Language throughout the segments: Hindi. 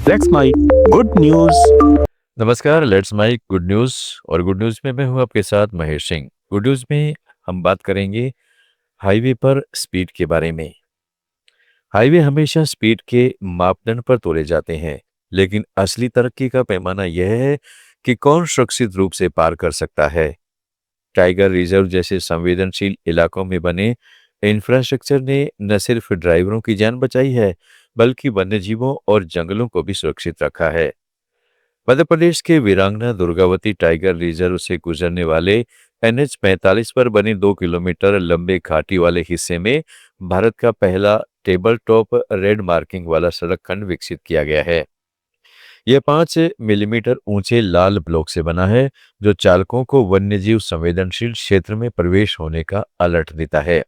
Let's my good news. नमस्कार, लेट्स माई गुड न्यूज़। और गुड न्यूज़ में मैं हूं आपके साथ महेश सिंह। गुड न्यूज़ में हम बात करेंगे हाईवे पर स्पीड के बारे में। हाईवे हमेशा स्पीड के मापदंड पर तोले जाते हैं, लेकिन असली तरक्की का पैमाना यह है कि कौन सुरक्षित रूप से पार कर सकता है। टाइगर रिजर्व जैसे संवेदनशील इलाकों में बने इंफ्रास्ट्रक्चर ने न सिर्फ ड्राइवरों की जान बचाई है, बल्कि वन्यजीवों और जंगलों को भी सुरक्षित रखा है। मध्य प्रदेश के वीरांगना दुर्गावती टाइगर रिजर्व से गुजरने वाले NH 45 पर बने 2 किलोमीटर लंबे घाटी वाले हिस्से में भारत का पहला टेबल टॉप रेड मार्किंग वाला सड़क खंड विकसित किया गया है। यह 5 मिलीमीटर ऊंचे लाल ब्लॉक से बना है, जो चालकों को वन्यजीव संवेदनशील क्षेत्र में प्रवेश होने का अलर्ट देता है।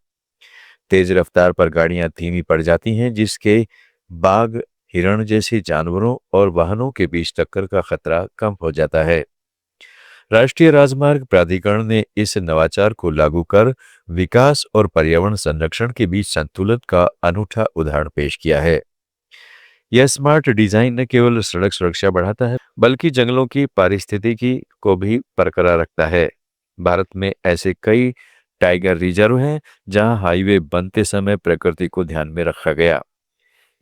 तेज रफ्तार पर गाड़ियां धीमी पड़ जाती हैं, जिसके बाघ, हिरण जैसे जानवरों और वाहनों के बीच टक्कर का खतरा कम हो जाता है। राष्ट्रीय राजमार्ग प्राधिकरण ने इस नवाचार को लागू कर विकास और पर्यावरण संरक्षण के बीच संतुलन का अनूठा उदाहरण पेश किया है। यह स्मार्ट डिजाइन न केवल सड़क सुरक्षा बढ़ाता है, बल्कि जंगलों की पारिस्थितिकी को भी बरकरार रखता है। भारत में ऐसे कई टाइगर रिजर्व हैं जहां हाईवे बनते समय प्रकृति को ध्यान में रखा गया।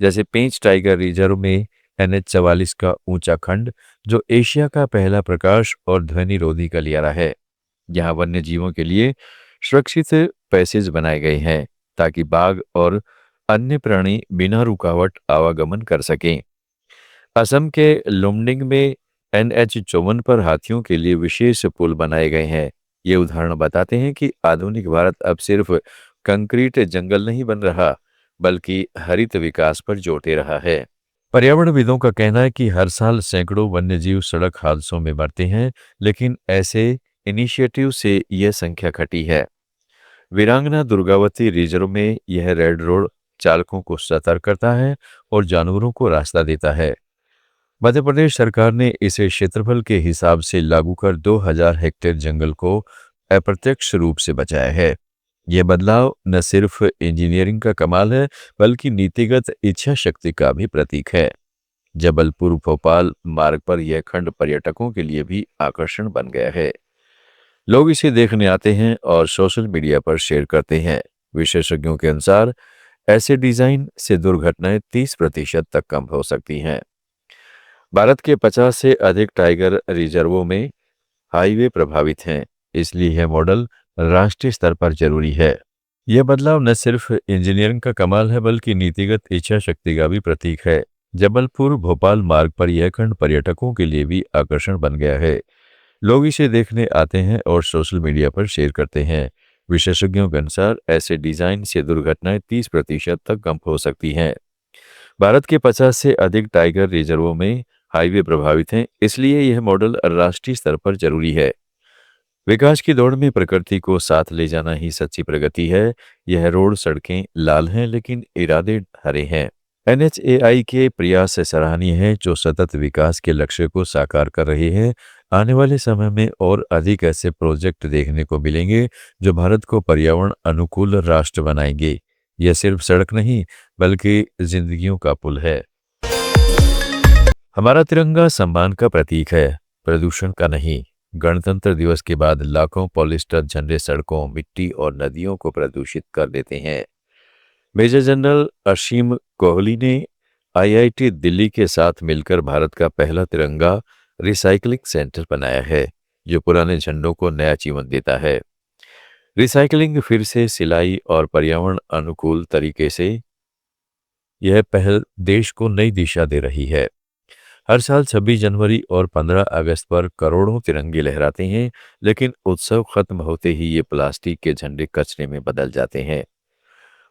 जैसे पेंच टाइगर रिजर्व में NH 44 का ऊंचा खंड, जो एशिया का पहला प्रकाश और ध्वनि रोधी गलियारा है। यहाँ वन्य जीवों के लिए सुरक्षित पैसेज बनाए गए हैं, ताकि बाघ और अन्य प्राणी बिना रुकावट आवागमन कर सकें। असम के लुमडिंग में NH 54 पर हाथियों के लिए विशेष पुल बनाए गए हैं। ये उदाहरण बताते हैं कि आधुनिक भारत अब सिर्फ कंक्रीट जंगल नहीं बन रहा, बल्कि हरित विकास पर जोर दे रहा है। पर्यावरणविदों का कहना है कि हर साल सैकड़ों वन्यजीव सड़क हादसों में मरते हैं, लेकिन ऐसे इनिशिएटिव से यह संख्या घटी है। वीरांगना दुर्गावती रिजर्व में यह रेड रोड चालकों को सतर्क करता है और जानवरों को रास्ता देता है। मध्य प्रदेश सरकार ने इसे क्षेत्रफल के हिसाब से लागू कर 2000 हेक्टेयर जंगल को अप्रत्यक्ष रूप से बचाया है। यह बदलाव न सिर्फ इंजीनियरिंग का कमाल है, बल्कि नीतिगत इच्छा शक्ति का भी प्रतीक है। जबलपुर भोपाल मार्ग पर यह खंड पर्यटकों के लिए भी आकर्षण बन गया है। लोग इसे देखने आते हैं और सोशल मीडिया पर शेयर करते हैं। विशेषज्ञों के अनुसार ऐसे डिजाइन से दुर्घटनाएं 30% तक कम हो सकती हैं। भारत के 50 से अधिक टाइगर रिजर्वों में हाईवे प्रभावित हैं, इसलिए यह मॉडल राष्ट्रीय स्तर पर जरूरी है। यह बदलाव न सिर्फ इंजीनियरिंग का कमाल है, बल्कि नीतिगत इच्छा शक्ति का भी प्रतीक है। जबलपुर भोपाल मार्ग पर यह खंड पर्यटकों के लिए भी आकर्षण बन गया है। लोग इसे देखने आते हैं और सोशल मीडिया पर शेयर करते हैं। विशेषज्ञों के अनुसार ऐसे डिजाइन से दुर्घटनाएं 30% तक कम हो सकती हैं। भारत के 50 से अधिक टाइगर रिजर्वों में हाईवे प्रभावित हैं, इसलिए यह मॉडल राष्ट्रीय स्तर पर जरूरी है। विकास की दौड़ में प्रकृति को साथ ले जाना ही सच्ची प्रगति है। यह रोड सड़कें लाल हैं, लेकिन इरादे हरे हैं। NHAI के प्रयास सराहनीय है, जो सतत विकास के लक्ष्य को साकार कर रहे हैं। आने वाले समय में और अधिक ऐसे प्रोजेक्ट देखने को मिलेंगे, जो भारत को पर्यावरण अनुकूल राष्ट्र बनाएंगे। यह सिर्फ सड़क नहीं, बल्कि जिंदगियों का पुल है। हमारा तिरंगा सम्मान का प्रतीक है, प्रदूषण का नहीं। गणतंत्र दिवस के बाद लाखों पॉलिस्टर झंडे सड़कों, मिट्टी और नदियों को प्रदूषित कर देते हैं। मेजर जनरल असीम कोहली ने IIT दिल्ली के साथ मिलकर भारत का पहला तिरंगा रिसाइकलिंग सेंटर बनाया है, जो पुराने झंडों को नया जीवन देता है। रिसाइकलिंग, फिर से सिलाई और पर्यावरण अनुकूल तरीके से यह पहल देश को नई दिशा दे रही है। हर साल 26 जनवरी और 15 अगस्त पर करोड़ों तिरंगे लहराते हैं, लेकिन उत्सव खत्म होते ही ये प्लास्टिक के झंडे कचरे में बदल जाते हैं।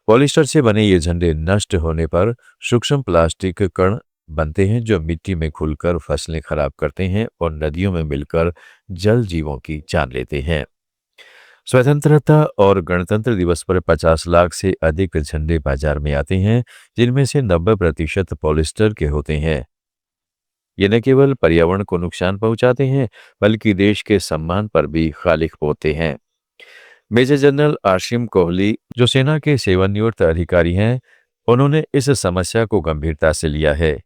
पॉलिस्टर से बने ये झंडे नष्ट होने पर सूक्ष्म प्लास्टिक कण बनते हैं, जो मिट्टी में घुलकर फसलें खराब करते हैं और नदियों में मिलकर जल जीवों की जान लेते हैं। स्वतंत्रता और गणतंत्र दिवस पर 50 लाख से अधिक झंडे बाजार में आते हैं, जिनमें से 90% पॉलिस्टर के होते हैं। ये न केवल पर्यावरण को नुकसान पहुंचाते हैं, बल्कि देश के सम्मान पर भी खालिक होते हैं। मेजर जनरल आसिम कोहली, जो सेना के सेवानिवृत्त अधिकारी हैं, उन्होंने इस समस्या को गंभीरता से लिया है।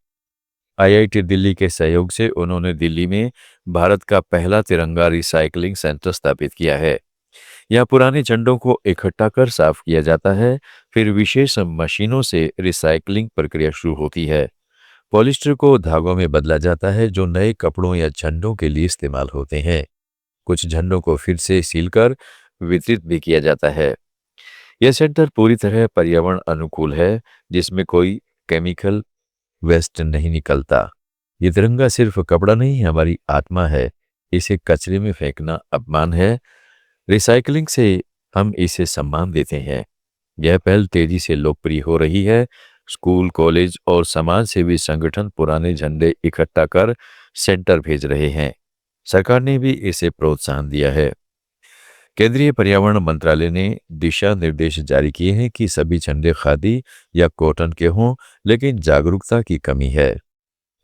आईआईटी दिल्ली के सहयोग से उन्होंने दिल्ली में भारत का पहला तिरंगा रिसाइकलिंग सेंटर स्थापित किया है। यहाँ पुराने झंडों को इकट्ठा कर साफ किया जाता है, फिर विशेष मशीनों से रिसाइकलिंग प्रक्रिया शुरू होती है। पॉलिस्टर को धागों में बदला जाता है जो नए कपड़ों या झंडों के लिए इस्तेमाल होते हैं। कुछ झंडों को फिर से सीलकर वितरित भी किया जाता है। यह सेंटर पूरी तरह पर्यावरण अनुकूल है, जिसमें कोई केमिकल वेस्ट नहीं निकलता। ये तिरंगा सिर्फ कपड़ा नहीं, हमारी आत्मा है। इसे कचरे में फेंकना अपमान है। रिसाइकलिंग से हम इसे सम्मान देते हैं। यह पहल तेजी से लोकप्रिय हो रही है। स्कूल, कॉलेज और समाज सेवी संगठन पुराने झंडे इकट्ठा कर सेंटर भेज रहे हैं। सरकार ने भी इसे प्रोत्साहन दिया है। केंद्रीय पर्यावरण मंत्रालय ने दिशा निर्देश जारी किए हैं कि सभी झंडे खादी या कॉटन के हों, लेकिन जागरूकता की कमी है।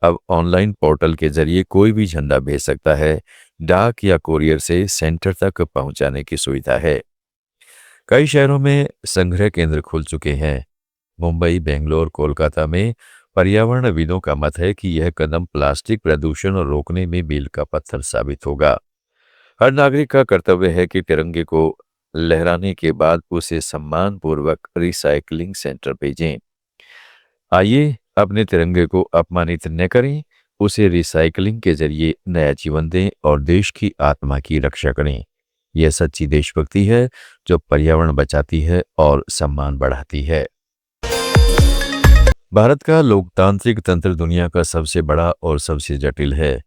अब ऑनलाइन पोर्टल के जरिए कोई भी झंडा भेज सकता है। डाक या कोरियर से सेंटर तक पहुंचाने की सुविधा है। कई शहरों में संग्रह केंद्र खुल चुके हैं। मुंबई, बेंगलोर, कोलकाता में पर्यावरणविदों का मत है कि यह कदम प्लास्टिक प्रदूषण रोकने में मील का पत्थर साबित होगा। हर नागरिक का कर्तव्य है कि तिरंगे को लहराने के बाद उसे सम्मानपूर्वक रिसाइकलिंग सेंटर भेजें। आइए अपने तिरंगे को अपमानित न करें, उसे रिसाइकलिंग के जरिए नया जीवन दें और देश की आत्मा की रक्षा करें। यह सच्ची देशभक्ति है जो पर्यावरण बचाती है और सम्मान बढ़ाती है। भारत का लोकतांत्रिक तंत्र दुनिया का सबसे बड़ा और सबसे जटिल है।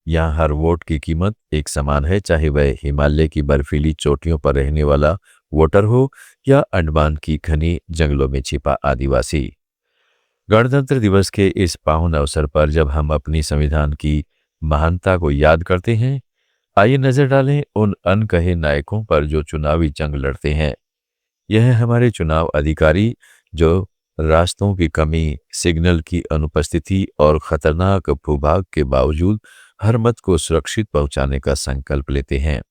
यहाँ हर वोट की कीमत एक समान है, चाहे वह हिमालय की बर्फीली चोटियों पर रहने वाला वोटर हो या अंडमान की घनी जंगलों में छिपा आदिवासी। गणतंत्र दिवस के इस पावन अवसर पर जब हम अपनी संविधान की महानता को याद करते हैं, आइए नजर डालें उन अनकहे नायकों पर जो चुनावी जंग लड़ते हैं। यह है हमारे चुनाव अधिकारी जो रास्तों की कमी, सिग्नल की अनुपस्थिति और खतरनाक भूभाग के बावजूद हर मत को सुरक्षित पहुंचाने का संकल्प लेते हैं।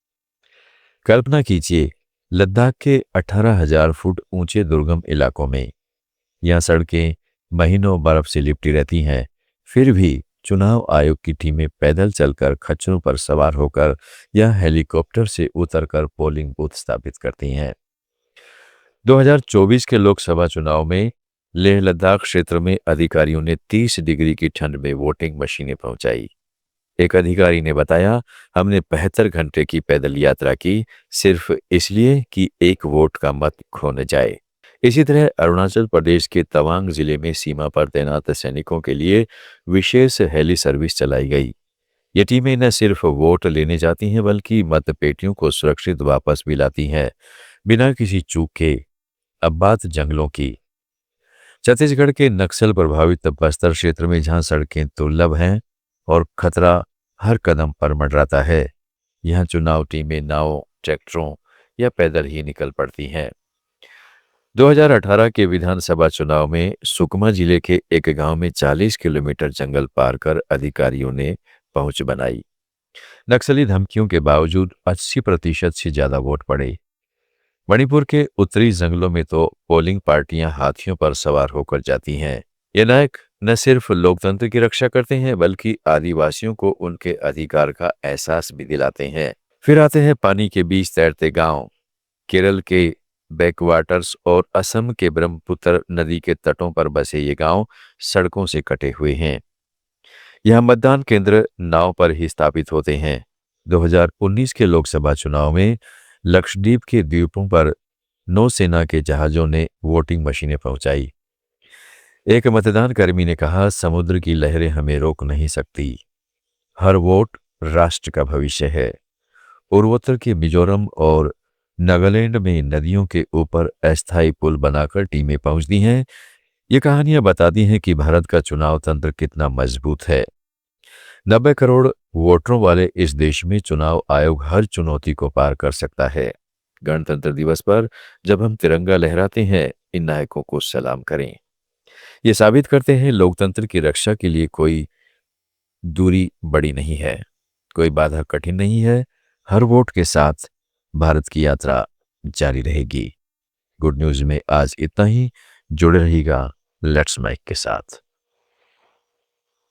कल्पना कीजिए, लद्दाख के 18,000 फुट ऊंचे दुर्गम इलाकों में यहाँ सड़कें महीनों बर्फ से लिपटी रहती हैं, फिर भी चुनाव आयोग की टीमें पैदल चलकर, खच्चरों पर सवार होकर या हेलीकॉप्टर से उतरकर पोलिंग बूथ स्थापित करती हैं। 2024 के लोकसभा चुनाव में लेह लद्दाख क्षेत्र में अधिकारियों ने 30 डिग्री की ठंड में वोटिंग मशीनें पहुंचाई। एक अधिकारी ने बताया, हमने 72 घंटे की पैदल यात्रा की, सिर्फ इसलिए कि एक वोट का मत खो न जाए। इसी तरह अरुणाचल प्रदेश के तवांग जिले में सीमा पर तैनात सैनिकों के लिए विशेष हेली सर्विस चलाई गई। ये टीमें न सिर्फ वोट लेने जाती हैं, बल्कि मतपेटियों को सुरक्षित वापस भी लाती हैं, बिना किसी चूक के। अब बात जंगलों की। छत्तीसगढ़ के नक्सल प्रभावित बस्तर क्षेत्र में जहां सड़कें दुर्लभ हैं और खतरा हर कदम पर मंडराता है, यहाँ चुनाव टीमें नावों, ट्रैक्टरों या पैदल ही निकल पड़ती हैं। 2018 के विधानसभा चुनाव में सुकमा जिले के एक गांव में 40 किलोमीटर जंगल पार कर अधिकारियों ने पहुंच बनाई। नक्सली धमकियों के बावजूद 80% से ज्यादा वोट पड़े। मणिपुर के उत्तरी जंगलों में तो पोलिंग पार्टियां हाथियों पर सवार होकर जाती हैं। ये नायक न सिर्फ लोकतंत्र की रक्षा करते हैं, बल्कि आदिवासियों को उनके अधिकार का एहसास भी दिलाते हैं। फिर आते हैं पानी के बीच तैरते गांव। केरल के बैकवाटर्स और असम के ब्रह्मपुत्र नदी के तटों पर बसे ये गांव सड़कों से कटे हुए हैं। यहाँ मतदान केंद्र नाव पर ही स्थापित होते हैं। 2019 के लोकसभा चुनाव में लक्षद्वीप के द्वीपों पर नौसेना के जहाजों ने वोटिंग मशीनें पहुंचाई। एक मतदान कर्मी ने कहा, समुद्र की लहरें हमें रोक नहीं सकती। हर वोट राष्ट्र का भविष्य है। पूर्वोत्तर के मिजोरम और नागालैंड में नदियों के ऊपर अस्थायी पुल बनाकर टीमें पहुंचती हैं। ये कहानियां बताती हैं कि भारत का चुनाव तंत्र कितना मजबूत है। 90 करोड़ वोटरों वाले इस देश में चुनाव आयोग हर चुनौती को पार कर सकता है। गणतंत्र दिवस पर जब हम तिरंगा लहराते हैं, इन नायकों को सलाम करें। ये साबित करते हैं लोकतंत्र की रक्षा के लिए कोई दूरी बड़ी नहीं है, कोई बाधा कठिन नहीं है। हर वोट के साथ भारत की यात्रा जारी रहेगी। गुड न्यूज में आज इतना ही। जुड़े रहिएगा लेट्स माइक के साथ।